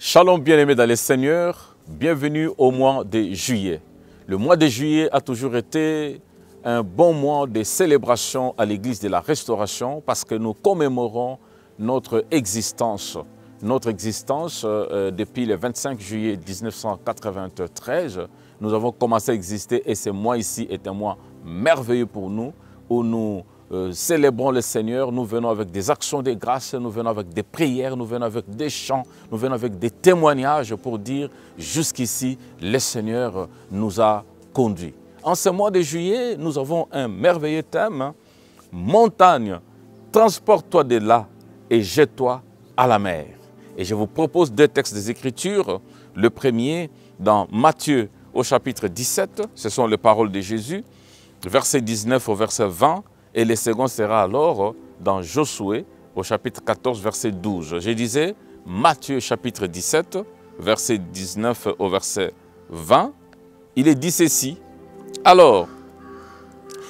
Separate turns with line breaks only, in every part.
Shalom bien-aimés dans le Seigneur, bienvenue au mois de juillet. Le mois de juillet a toujours été un bon mois de célébration à l'église de la Restauration parce que nous commémorons notre existence. Notre existence, depuis le 25 juillet 1993, nous avons commencé à exister et ce mois ici est un mois merveilleux pour nous où nous célébrons le Seigneur, nous venons avec des actions de grâce, nous venons avec des prières, nous venons avec des chants, nous venons avec des témoignages pour dire jusqu'ici, le Seigneur nous a conduits. En ce mois de juillet, nous avons un merveilleux thème, montagne, transporte-toi de là et jette-toi à la mer. Et je vous propose deux textes des Écritures. Le premier, dans Matthieu au chapitre 17, ce sont les paroles de Jésus, verset 19 au verset 20, et le second sera alors dans Josué au chapitre 14, verset 12. Je disais Matthieu chapitre 17, verset 19 au verset 20. Il est dit ceci. Alors,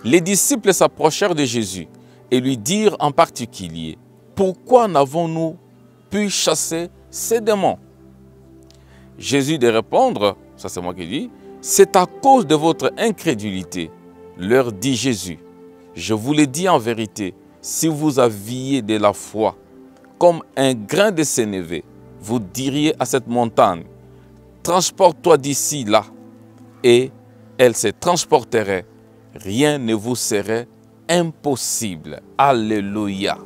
les disciples s'approchèrent de Jésus et lui dirent en particulier, « Pourquoi n'avons-nous pu chasser ces démons ?» Jésus de répondre, ça c'est moi qui dis, « C'est à cause de votre incrédulité. » Leur dit Jésus. Je vous le dis en vérité, si vous aviez de la foi, comme un grain de sénévé, vous diriez à cette montagne, transporte-toi d'ici là, et elle se transporterait. Rien ne vous serait impossible. Alléluia.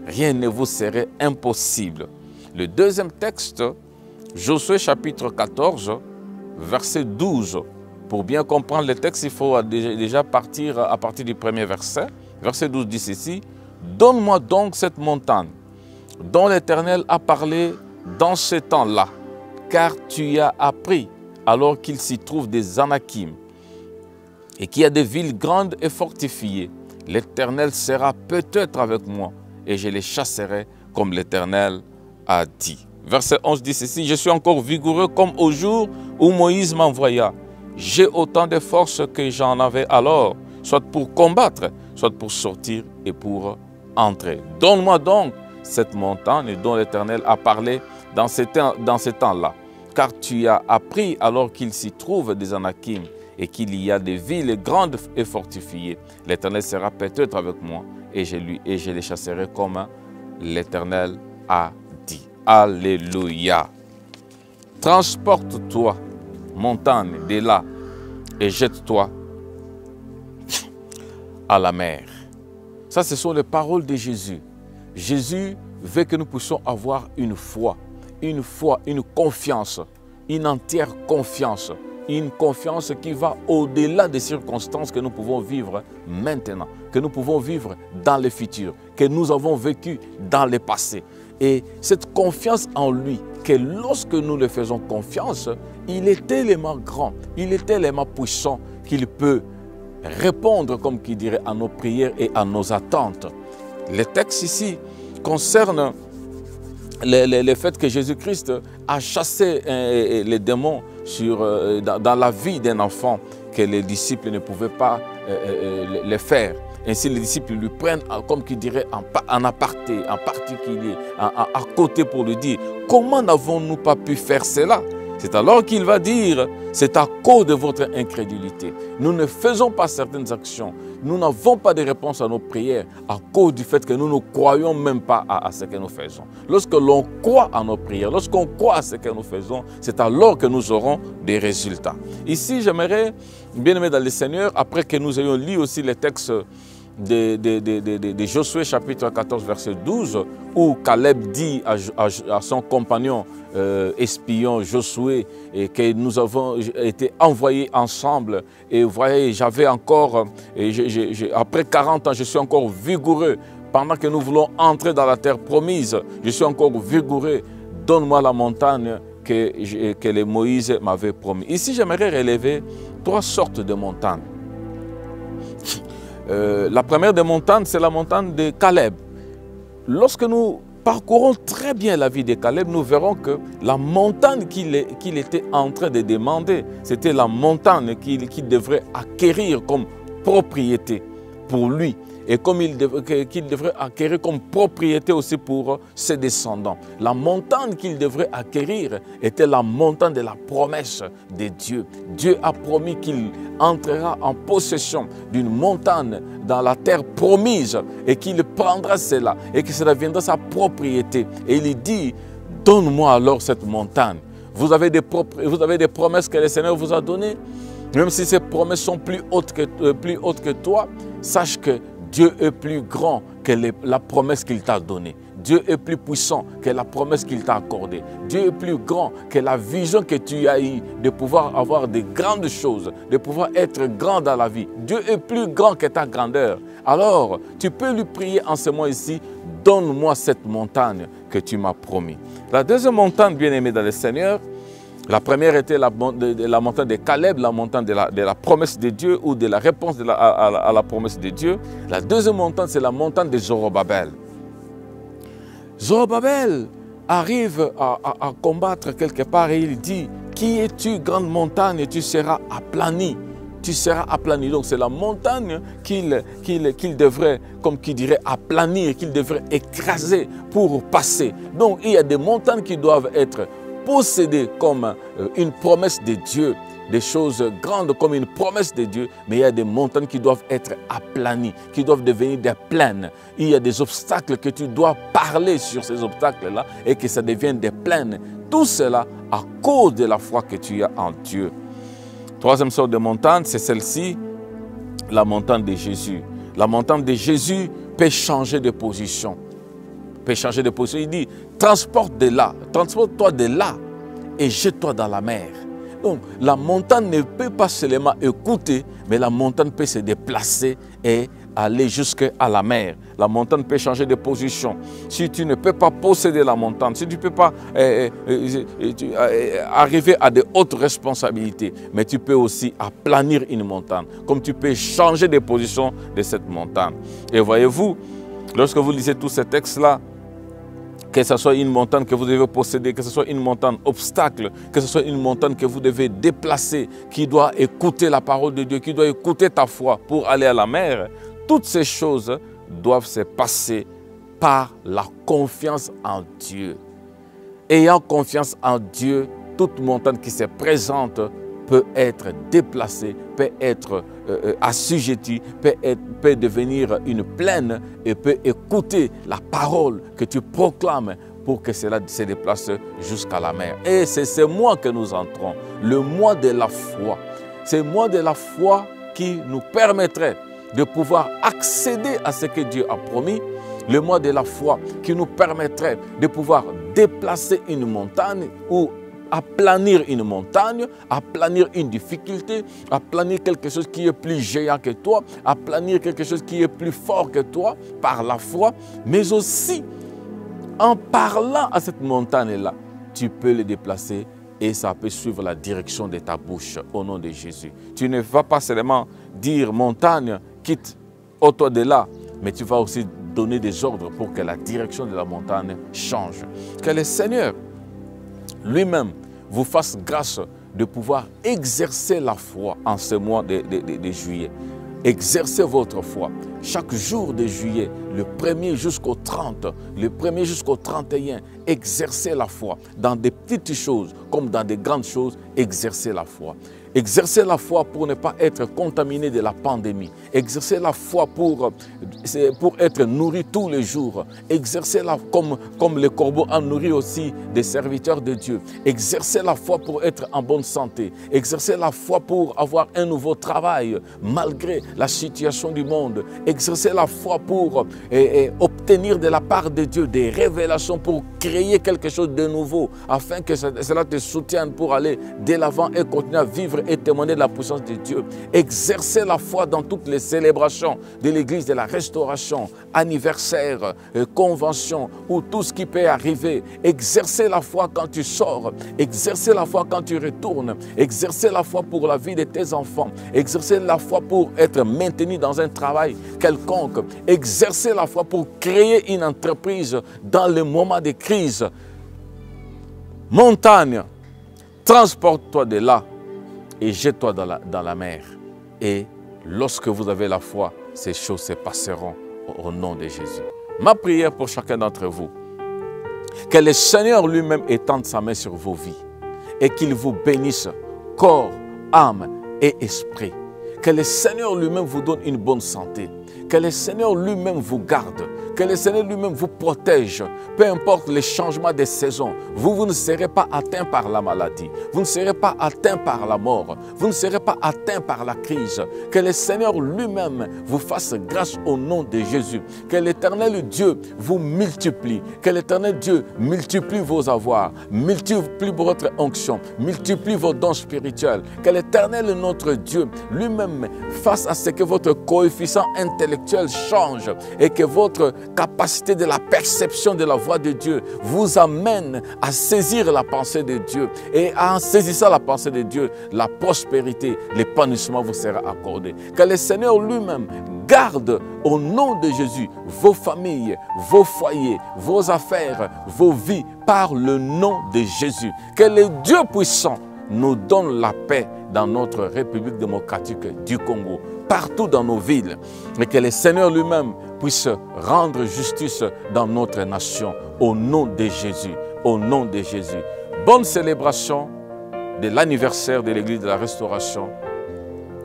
Rien ne vous serait impossible. Le deuxième texte, Josué chapitre 14, verset 12. Pour bien comprendre le texte, il faut déjà partir à partir du premier verset. Verset 12 dit ceci, « Donne-moi donc cette montagne dont l'Éternel a parlé dans ce temps-là, car tu y as appris alors qu'il s'y trouve des Anakim et qu'il y a des villes grandes et fortifiées. L'Éternel sera peut-être avec moi et je les chasserai comme l'Éternel a dit. » Verset 11 dit ceci, « Je suis encore vigoureux comme au jour où Moïse m'envoya. J'ai autant de force que j'en avais alors, soit pour combattre, soit pour sortir et pour entrer. Donne-moi donc cette montagne dont l'Éternel a parlé dans ces temps-là, car tu as appris alors qu'il s'y trouve des Anakim et qu'il y a des villes grandes et fortifiées. L'Éternel sera peut-être avec moi et je les chasserai comme l'Éternel a dit. Alléluia. Transporte-toi, montagne, de là, et jette-toi à la mer. Ça, ce sont les paroles de Jésus. Jésus veut que nous puissions avoir une foi, une confiance, une entière confiance, une confiance qui va au-delà des circonstances que nous pouvons vivre maintenant, que nous pouvons vivre dans le futur, que nous avons vécu dans le passé. Et cette confiance en lui, que lorsque nous le faisons confiance, il est tellement grand, il est tellement puissant qu'il peut répondre, comme qui dirait, à nos prières et à nos attentes. Le texte ici concerne le fait que Jésus-Christ a chassé les démons dans la vie d'un enfant, que les disciples ne pouvaient pas le faire. Ainsi, les disciples lui prennent, comme qui dirait, en aparté, en particulier, à côté pour lui dire, comment n'avons-nous pas pu faire cela? C'est alors qu'il va dire, c'est à cause de votre incrédulité. Nous ne faisons pas certaines actions. Nous n'avons pas de réponse à nos prières à cause du fait que nous ne croyons même pas à ce que nous faisons. Lorsque l'on croit à nos prières, lorsqu'on croit à ce que nous faisons, c'est alors que nous aurons des résultats. Ici, j'aimerais, bien aimé dans le Seigneur, après que nous ayons lu aussi les textes de Josué chapitre 14 verset 12 où Caleb dit à son compagnon espion Josué et que nous avons été envoyés ensemble et vous voyez j'avais encore après 40 ans je suis encore vigoureux pendant que nous voulons entrer dans la terre promise, je suis encore vigoureux, donne-moi la montagne que les Moïse m'avait promis. Ici j'aimerais relever trois sortes de montagnes. La première des montagnes, c'est la montagne de Caleb. Lorsque nous parcourons très bien la vie de Caleb, nous verrons que la montagne qu'il était en train de demander, c'était la montagne qu'il devrait acquérir comme propriété. pour lui et comme qu'il devrait acquérir comme propriété aussi pour ses descendants. La montagne qu'il devrait acquérir était la montagne de la promesse de Dieu. Dieu a promis qu'il entrera en possession d'une montagne dans la terre promise et qu'il prendra cela et que cela deviendra sa propriété. Et il dit, donne-moi alors cette montagne. Vous avez des promesses que le Seigneur vous a données. Même si ces promesses sont plus hautes que toi, sache que Dieu est plus grand que la promesse qu'il t'a donnée. Dieu est plus puissant que la promesse qu'il t'a accordée. Dieu est plus grand que la vision que tu as eue de pouvoir avoir de grandes choses, de pouvoir être grand dans la vie. Dieu est plus grand que ta grandeur. Alors, tu peux lui prier en ce moment ici, donne-moi cette montagne que tu m'as promis. La deuxième montagne, bien-aimée dans le Seigneur, la première était la montagne de Caleb, la montagne de la promesse de Dieu ou de la réponse à la promesse de Dieu. La deuxième montagne, c'est la montagne de Zorobabel. Zorobabel arrive à combattre quelque part et il dit, qui es-tu, grande montagne, tu seras aplani. Tu seras aplani. Donc c'est la montagne qu'il devrait, comme qui dirait, aplanir, qu'il devrait écraser pour passer. Donc il y a des montagnes qui doivent être possédées comme une promesse de Dieu, des choses grandes comme une promesse de Dieu, mais il y a des montagnes qui doivent être aplanies, qui doivent devenir des plaines. Il y a des obstacles que tu dois parler sur ces obstacles-là et que ça devienne des plaines. Tout cela à cause de la foi que tu as en Dieu. Troisième sorte de montagne, c'est celle-ci, la montagne de Jésus. La montagne de Jésus peut changer de position. Peut changer de position. Il dit, transporte-toi de là et jette-toi dans la mer. Donc, la montagne ne peut pas seulement écouter, mais la montagne peut se déplacer et aller jusqu'à la mer. La montagne peut changer de position. Si tu ne peux pas posséder la montagne, si tu ne peux pas arriver à de hautes responsabilités, mais tu peux aussi aplanir une montagne, comme tu peux changer de position de cette montagne. Et voyez-vous, lorsque vous lisez tous ces textes-là, que ce soit une montagne que vous devez posséder, que ce soit une montagne obstacle, que ce soit une montagne que vous devez déplacer, qui doit écouter la parole de Dieu, qui doit écouter ta foi pour aller à la mer, toutes ces choses doivent se passer par la confiance en Dieu. Ayant confiance en Dieu, toute montagne qui se présente peut être déplacée, peut être assujettie, peut devenir une plaine et peut écouter la parole que tu proclames pour que cela se déplace jusqu'à la mer. Et c'est ce mois que nous entrons, le mois de la foi. C'est le mois de la foi qui nous permettrait de pouvoir accéder à ce que Dieu a promis, le mois de la foi qui nous permettrait de pouvoir déplacer une montagne ou aplanir une montagne, aplanir une difficulté, aplanir quelque chose qui est plus géant que toi, aplanir quelque chose qui est plus fort que toi par la foi, mais aussi en parlant à cette montagne-là, tu peux le déplacer et ça peut suivre la direction de ta bouche au nom de Jésus. Tu ne vas pas seulement dire montagne, quitte ôte-toi de là, mais tu vas aussi donner des ordres pour que la direction de la montagne change. Que le Seigneur lui-même vous fasse grâce de pouvoir exercer la foi en ce mois de juillet. Exercez votre foi. Chaque jour de juillet, le 1er jusqu'au 30, le 1er jusqu'au 31, exercez la foi. Dans des petites choses comme dans des grandes choses, exercez la foi. Exercez la foi pour ne pas être contaminé de la pandémie. Exercez la foi pour être nourri tous les jours. Exercez-la comme le corbeau a nourri aussi des serviteurs de Dieu. Exercez la foi pour être en bonne santé. Exercez la foi pour avoir un nouveau travail malgré la situation du monde. Exercez la foi pour obtenir de la part de Dieu des révélations pour créer quelque chose de nouveau afin que cela te soutienne pour aller de l'avant et continuer à vivre et témoigner de la puissance de Dieu. Exercez la foi dans toutes les célébrations de l'église de la restauration, anniversaire, convention ou tout ce qui peut arriver. Exercez la foi quand tu sors. Exercez la foi quand tu retournes. Exercez la foi pour la vie de tes enfants. Exercez la foi pour être maintenu dans un travail quelconque. Exercez la foi pour créer une entreprise dans le moment de crise. Montagne, transporte-toi de là et jette-toi dans la mer. Et lorsque vous avez la foi, ces choses se passeront au nom de Jésus. Ma prière pour chacun d'entre vous, que le Seigneur lui-même étende sa main sur vos vies et qu'il vous bénisse, corps, âme et esprit. Que le Seigneur lui-même vous donne une bonne santé. Que le Seigneur lui-même vous garde. Que le Seigneur lui-même vous protège. Peu importe les changements des saisons, vous ne serez pas atteint par la maladie. Vous ne serez pas atteint par la mort. Vous ne serez pas atteint par la crise. Que le Seigneur lui-même vous fasse grâce au nom de Jésus. Que l'Éternel Dieu vous multiplie. Que l'Éternel Dieu multiplie vos avoirs, multiplie votre onction, multiplie vos dons spirituels. Que l'Éternel notre Dieu lui-même fasse à ce que votre coefficient intellectuel change et que votre capacité de la perception de la voix de Dieu vous amène à saisir la pensée de Dieu. Et en saisissant la pensée de Dieu, la prospérité, l'épanouissement vous sera accordé. Que le Seigneur lui-même garde au nom de Jésus vos familles, vos foyers, vos affaires, vos vies par le nom de Jésus. Que le Dieu puissant nous donne la paix dans notre République démocratique du Congo, partout dans nos villes, et que le Seigneur lui-même puisse rendre justice dans notre nation, au nom de Jésus, au nom de Jésus. Bonne célébration de l'anniversaire de l'Église de la Restauration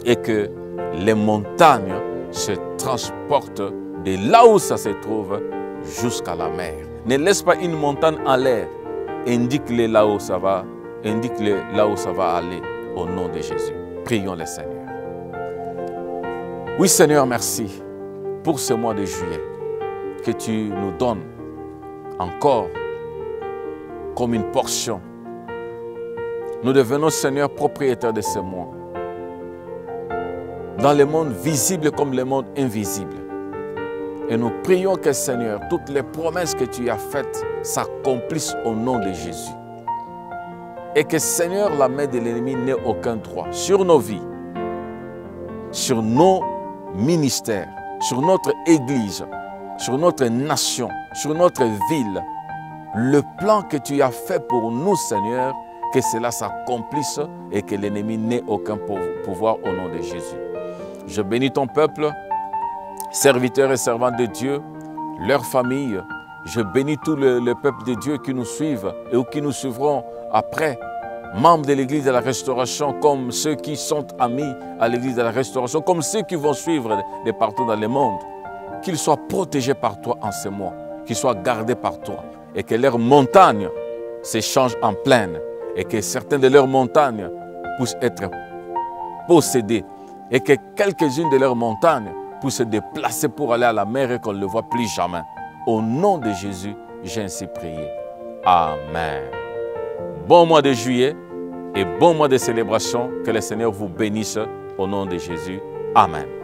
et que les montagnes se transportent de là où ça se trouve jusqu'à la mer. Ne laisse pas une montagne en l'air, indique-le là où ça va, indique-le là où ça va aller, au nom de Jésus. Prions le Seigneur. Oui Seigneur, merci pour ce mois de juillet que tu nous donnes encore comme une portion. Nous devenons Seigneur propriétaires de ce mois. Dans le monde visible comme le monde invisible. Et nous prions que Seigneur, toutes les promesses que tu as faites s'accomplissent au nom de Jésus. Et que Seigneur, la main de l'ennemi n'ait aucun droit sur nos vies, sur nos ministères, sur notre Église, sur notre nation, sur notre ville. Le plan que tu as fait pour nous, Seigneur, que cela s'accomplisse et que l'ennemi n'ait aucun pouvoir au nom de Jésus. Je bénis ton peuple, serviteurs et servantes de Dieu, leurs familles. Je bénis tout le peuple de Dieu qui nous suivent et qui nous suivront après, membres de l'Église de la Restauration, comme ceux qui sont amis à l'Église de la Restauration, comme ceux qui vont suivre de partout dans le monde. Qu'ils soient protégés par toi en ce mois, qu'ils soient gardés par toi et que leurs montagnes s'échangent en plaine et que certaines de leurs montagnes puissent être possédées et que quelques-unes de leurs montagnes puissent se déplacer pour aller à la mer et qu'on ne le voit plus jamais. Au nom de Jésus, j'ai ainsi prié. Amen. Bon mois de juillet et bon mois de célébration. Que le Seigneur vous bénisse au nom de Jésus. Amen.